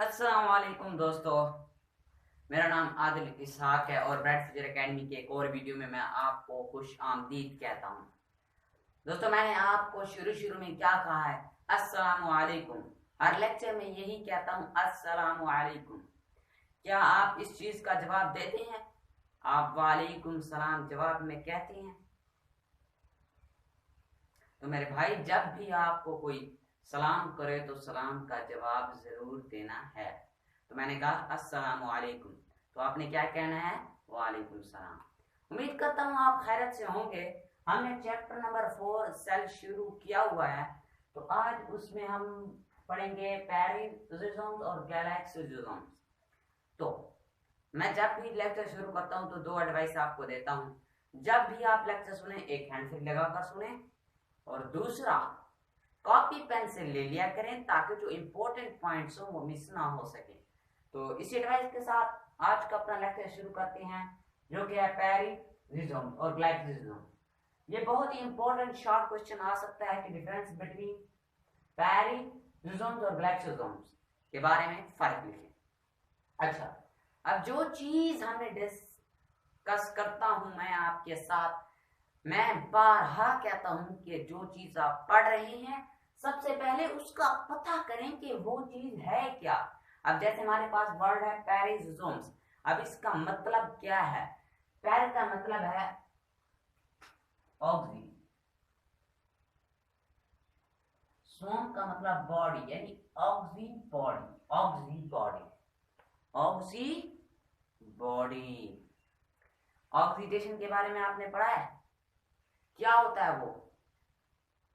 अस्सलाम वालेकुम दोस्तों। मेरा नाम आदिल इसहाक है और ब्राइट फ्यूचर एकेडमी के एक और वीडियो में मैं आपको खुश आमदीद कहता हूँ। दोस्तों, मैंने आपको शुरू में क्या कहा है? अस्सलाम वालेकुम। हर लेक्चर में यही कहता हूँ, अस्सलाम वालेकुम। क्या आप इस चीज का जवाब देते हैं? आप वालेकुम सलाम जवाब में कहते हैं? तो मेरे भाई, जब भी आपको कोई सलाम करे तो सलाम का जवाब जरूर देना है। तो मैंने कहा अस्सलाम वालेकुम, तो आपने क्या कहना है? वालेकुम सलाम। उम्मीद करता हूँ आप खैरियत से होंगे। हमने चैप्टर नंबर 4 सेल शुरू किया हुआ है, तो आज उसमें हम पढ़ेंगे पैरेललिज्म्स और गैलेक्सिज्म्स। तो मैं जब भी लेक्चर शुरू करता हूँ तो दो एडवाइस आपको देता हूँ। जब भी आप लेक्चर सुने, एक हैंडफ्री लगाकर सुने, और दूसरा, कॉपी पेन से ले लिया करें ताकि जो इंपॉर्टेंट पॉइंट्स हो वो मिस ना हो सके। तो इसी एडवाइस के साथ आज का अपना लेक्चर शुरू करते हैं, जो कि है पैरेललिज्म और ग्लाइसिज्म। ये बहुत ही इंपॉर्टेंट शॉर्ट क्वेश्चन आ सकता है कि डिफरेंस बिटवीन पैरेललिज्म और ग्लाइसिज्म के बारे में फर्क लिखें। अच्छा, अब जो चीज हमने डिस्कस करता हूं मैं आपके साथ, मैं बारहा कहता हूं कि जो चीज आप पढ़ रहे हैं सबसे पहले उसका पता करें कि वो चीज है क्या। अब जैसे हमारे पास वर्ड है पैरेललिज्म्स, अब इसका मतलब क्या है? पैर का मतलब है ऑक्सी, सोम का मतलब बॉडी, यानी oxy body, oxy body, oxy body. Oxidation के बारे में आपने पढ़ा है? क्या होता है वो?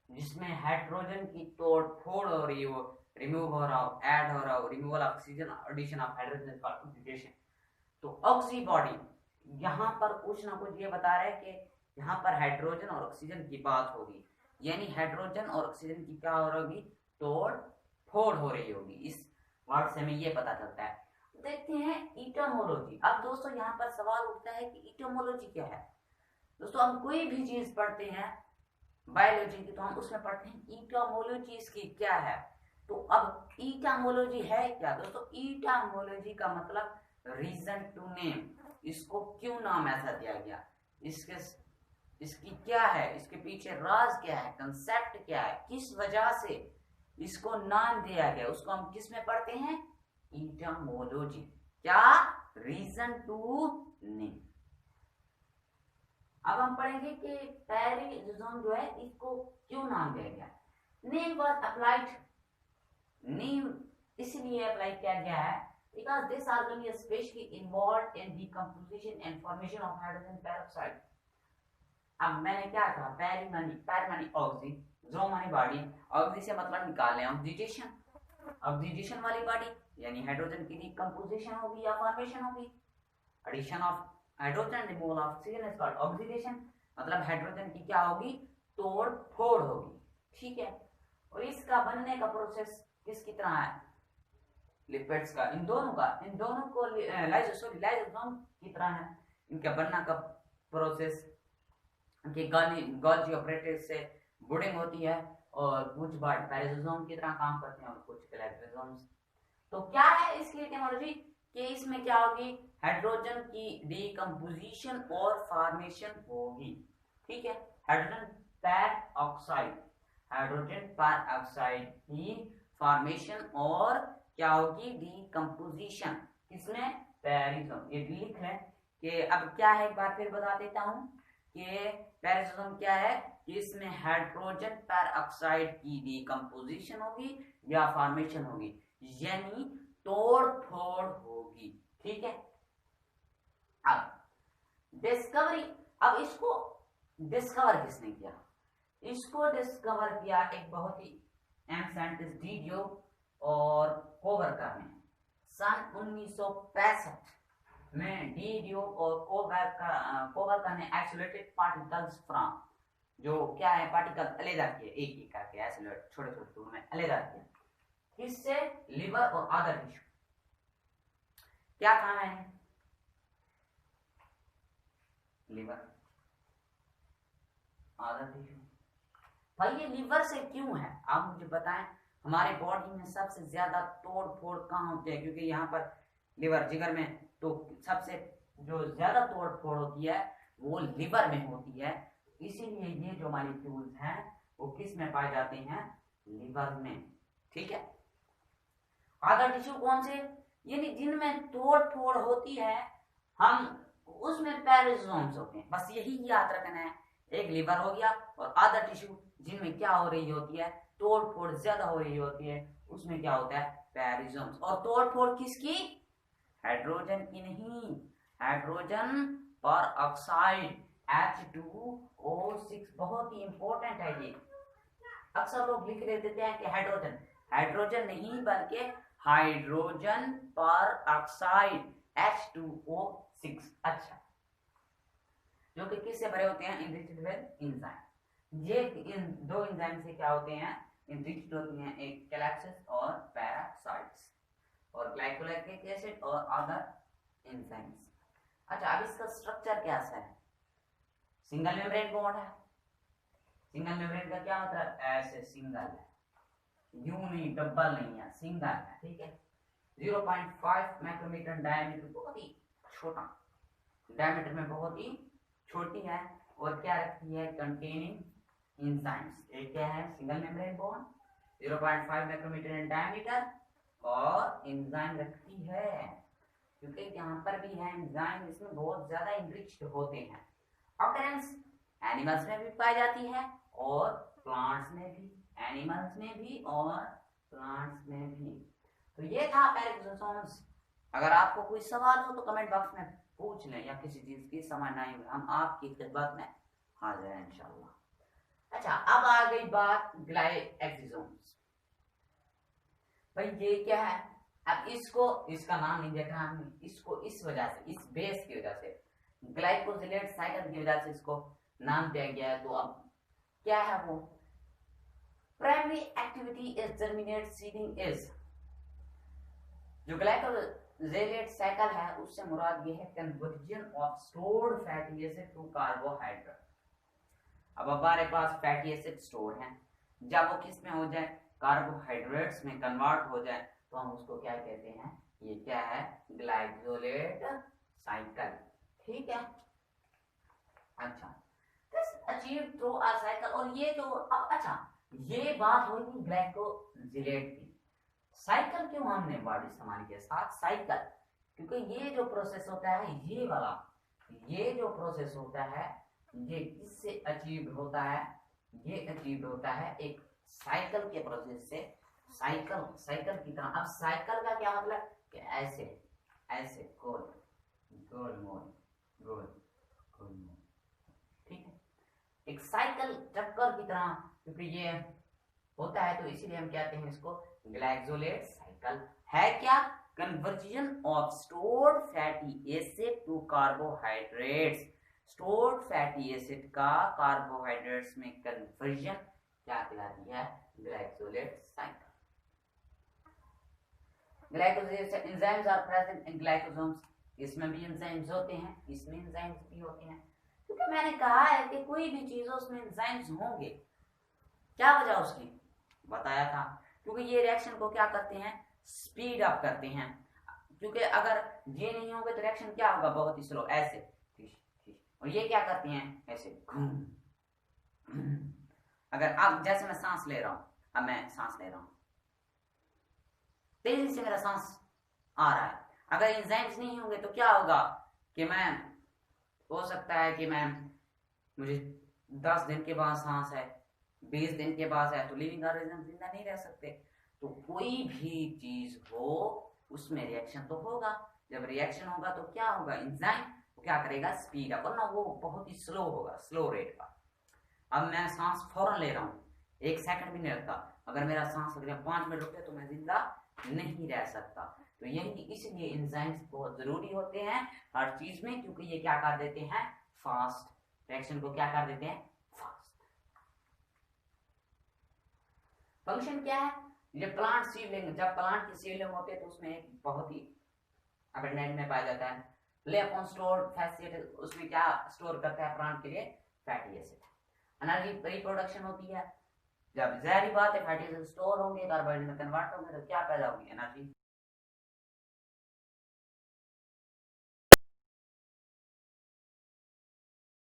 जिसमें हाइड्रोजन की तोड़ फोड़ हो रही हो, रिमूव हो रहा हो, ऐड हो रहा हो, removal oxygen, addition of hydrogen का ऑक्सीडेशन। तो ऑक्सी बॉडी, यहाँ पर कुछ ना कुछ ये बता रहे हैं कि यहाँ पर हाइड्रोजन और ऑक्सीजन की बात होगी, यानी हाइड्रोजन और ऑक्सीजन की क्या हो रही? तोड़ फोड़ हो रही होगी। इस वर्ड से हमें ये पता चलता है। देखते हैं इटोमोलॉजी। अब दोस्तों यहाँ पर सवाल उठता है कि इटोमोलॉजी क्या है। दोस्तों, हम कोई भी चीज पढ़ते हैं बायोलॉजी की, तो हम उसमें पढ़ते हैं इटोमोलॉजी इसकी क्या है। तो अब इटामोलॉजी है क्या? दोस्तों, इटामोलॉजी का मतलब रीजन टू नेम, इसको क्यों नाम ऐसा दिया गया, इसके इसकी क्या है, इसके पीछे राज क्या है, कंसेप्ट क्या है, किस वजह से इसको नाम दिया गया, उसको हम किस में पढ़ते हैं? इटामोलॉजी। क्या? Reason to name. अब हम पढ़ेंगे कि पैरेललिज्म जो है इसको क्यों नाम दिया गया। नेम वाज अप्लाइड, नेम इसलिए अप्लाई किया गया है because this organ is especially involved in decomposition and formation of hydrogen peroxide. अब मैंने क्या कहा? पैर मानी ऑक्सी, जो मानी बॉडी, ऑक्सी से मतलब निकाल लें ऑक्सीडेशन, ऑक्सीडेशन वाली बॉडी यानी हाइड्रोजन की डिकम्पोजिशन होगी या फॉर्मेशन होगी। Addition of hydrogen, removal of oxygen is called oxidation, मतलब हाइड्रोजन की क्या होगी? तोड़ फोड़ होगी। ठीक है, और इसका बनने का प्रोसेस किसकी तरह है? लिपिड्स का, इन दोनों को लाइसोसोम की तरह है। इनका बनना का प्रोसेस कि गोल्गी ऑपरेटर्स से बुडिंग होती है, और कुछ बार पैरेललिज्म की तरह काम करते हैं और कुछ ग्लाइसिज्म्स। तो क्या है इसकी एटिमोलॉजी? कि इसमें क्या होगी? हाइड्रोजन की डिकम्पोजिशन और फॉर्मेशन होगी। ठीक है, हाइड्रोजन पर ऑक्साइड, हाइड्रोजन पर ऑक्साइड की फॉर्मेशन और क्या होगी? डिकम्पोजिशन। किसमें? पैरेललिज्म। ये लिख लें कि अब क्या है, एक बार फिर बता देता हूं कि पैरेललिज्म क्या है कि इसमें हाइड्रोजन पर ऑक्साइड की डिकम्पोजिशन होगी या फॉर्मेशन होगी, यानी तोड़ फोड़ होगी। ठीक है, अब डिस्कवरी। अब इसको डिस्कवर किसने किया? इसको डिस्कवर किया एक बहुत ही अहम साइंटिस्ट डीडियो और कोवर्कर ने सन 1965 में। डीडियो और कोवर्कर ने आइसोलेटेड पार्टिकल्स फ्रॉम, जो क्या है, पार्टिकल अलग किए, एक एक करके आइसोलेट छोटे छोटे टुकड़ों में अलग किए। किससे? लिवर और अदर टिश्यू। क्या काम है? Liver, other tissue. भाई ये लिवर से क्यों है, आप मुझे बताएं। हमारे बॉडी में सबसे ज्यादा तोड़ फोड़ कहाँ होती है, क्योंकि यहाँ पर लिवर जिगर में, तो सबसे जो ज्यादा तोड़ फोड़ होती है वो लिवर में होती है। इसीलिए ये जो मॉलिक्यूल्स हैं वो किस में पाए जाते हैं, लिवर में। ठीक है, अदर टिश्यू कौन से, यानी जिनमें तोड़ फोड़ होती है हम उसमें पेरिजोम्स होते हैं, बस यही याद रखना है। एक लिवर हो गया, और अदर टिश्यू जिनमें क्या हो रही होती है, तोड़ फोड़ ज्यादा हो रही होती है, उसमें क्या होता है, पेरिजोम्स। और तोड़ फोड़ किसकी, हाइड्रोजन की नहीं, हाइड्रोजन पर ऑक्साइड H2O6 बहुत ही इंपॉर्टेंट है ये। अक्सर लोग लिख देते हैं कि हाइड्रोजन, हाइड्रोजन नहीं बल्कि हाइड्रोजन पर ऑक्साइड H2O6। अच्छा, जो कि किससे भरे होते हैं, इनरिच्ड विद एंजाइम। ये इन दो एंजाइम से क्या होते हैं, इनरिच्ड होती हैं, एक कैलैक्सिस और पैरासाइट्स, और ग्लाइकोलिक एसिड और अदर एंजाइम्स। अच्छा, अब इसका स्ट्रक्चर कैसा है, सिंगल मेम्ब्रेन बॉन्ड है। सिंगल मेम्ब्रेन का क्या मतलब, ऐसे सिंगल है, यूं नहीं, डबल नहीं है, सिंगल है। ठीक है, 0.5 माइक्रोमीटर डायमीटर, बहुत ही छोटा डायमीटर में, बहुत ही छोटी है, और क्या रखती है, कंटेनिंग एंजाइम्स। एक क्या है, single membrane bond, 0.5 micrometre in diameter, और एंजाइम रखती है, क्योंकि यहाँ पर भी है एंजाइम, इसमें बहुत ज्यादा इनरिच्ड होते हैं। ऑकरेंस एनिमल्स में भी पाई जाती है और प्लांट्स में भी, एनिमल्स में भी और प्लांट्स में भी। तो ये था पैराक्सोसोम्स। अगर आपको कोई सवाल हो तो कमेंट बॉक्स में पूछ लें, या किसी चीज की समझ ना आए हम आपकी खिदमत में हाजिर हैं इंशाल्लाह। अच्छा, अब आ गई बात ग्लाइएक्सोसोम्स। भाई ये क्या है, अब इसको, इसका नाम नहीं देखना हमने, इसको इस वजह से, इस बेस की वजह से, ग्लाइकोसिलेट साइकिल की वजह से इसको नाम दिया गया है। तो अब क्या है वो, primary activity is germinate seeding is, जो ग्लाइकोसिलेट साइकिल है उससे मुराद ये है conversion of stored fatty acid to carbohydrate. अब हमारे पास फैटी एसिड स्टोर है, जब वो किस में हो जाए, कार्बोहाइड्रेट्स में कन्वर्ट हो जाए, तो हम उसको क्या कहते हैं, ये क्या है, ग्लाइकोलेट साइकिल। ठीक है, अच्छा, this achieve through a cycle. और ये जो, अब अच्छा, ये बात होगी ग्लाइकोसिलेट की। साइकिल क्यों हमने वर्ड इस्तेमाल किया साथ, साइकिल, क्योंकि ये जो प्रोसेस होता है, ये वाला, ये जो प्रोसेस होता है, ये किससे अचीव होता है, ये अचीव होता है एक साइकिल के प्रोसेस से, साइकिल, साइकिल की तरह। अब साइकिल का क्या मतलब, कि ऐसे ऐसे गोल गोल मोल, गोल गोल मोल। ठीक है, एक साइकिल चक्कर की तरह, क्योंकि ये होता है, तो इसीलिए हम कहते हैं इसको ग्लाइकोलेट साइकिल। है क्या, conversion of stored fatty acid to carbohydrates. Stored fatty acid का कार्बोहाइड्रेट्स में कन्वर्जन क्या कहलाती है, glycolate cycle. Glycolate enzymes are present in glycosomes, इसमें भी एंजाइम्स होते हैं, इसमें एंजाइम्स भी होते हैं, क्योंकि मैंने कहा है कि कोई भी चीज हो उसमें एंजाइम्स होंगे। क्या वजह उसकी बताया था, क्योंकि ये रिएक्शन को क्या करते हैं, स्पीड अप करते हैं, क्योंकि अगर ये नहीं होगा तो रिएक्शन क्या होगा, बहुत ही स्लो, ऐसे, और ये क्या करते हैं, ऐसे घूम। अगर अब जैसे मैं सांस ले रहा हूं, अब मैं सांस ले रहा हूं, तेजी से मेरा सांस आ रहा है, अगर एंजाइम्स नहीं होंगे तो क्या होगा, कि मैं, हो सकता है कि मैं, मुझे 10 दिन के बाद सांस है, 20 दिन के बाद है, तो लिविंग ऑर्गेनिज्म जिंदा नहीं रह सकते। तो कोई भी चीज हो उसमें रिएक्शन तो होगा, जब रिएक्शन होगा तो क्या होगा, एंजाइम क्या करेगा, स्पीड अप, वरना वो बहुत ही स्लो होगा, स्लो रेट का। अब मैं सांस फौरन ले रहा हूँ, 1 सेकंड भी नहीं लगता, अगर मेरा सांस अगर 5 मिनट रुके तो मैं जिंदा नहीं रह सकता। तो यही, इसलिए एंजाइम्स बहुत जरूरी होते हैं हर चीज में, क्योंकि ये क्या कर देते हैं, फास्ट रिएक्शन को क्या कर देते हैं, फास्ट। फंक्शन क्या है, ये प्लांट सीवलिंग, जब प्लांट की सीवलिंग होती है तो उसमें एक बहुत ही अबंडेंट में पाया जाता है, ले अपॉन स्टोर्ड फैटी एसिड, उसमें क्या स्टोर करता है प्लांट के लिए, फैटी एसिड। एनर्जी रिप्रोडक्शन होती है, जब जहरी बात है फैटी एसिड स्टोर होंगे, कार्बोहाइड्रेट में कन्वर्ट होंगे, तो क्या पैदा होगी? एनर्जी।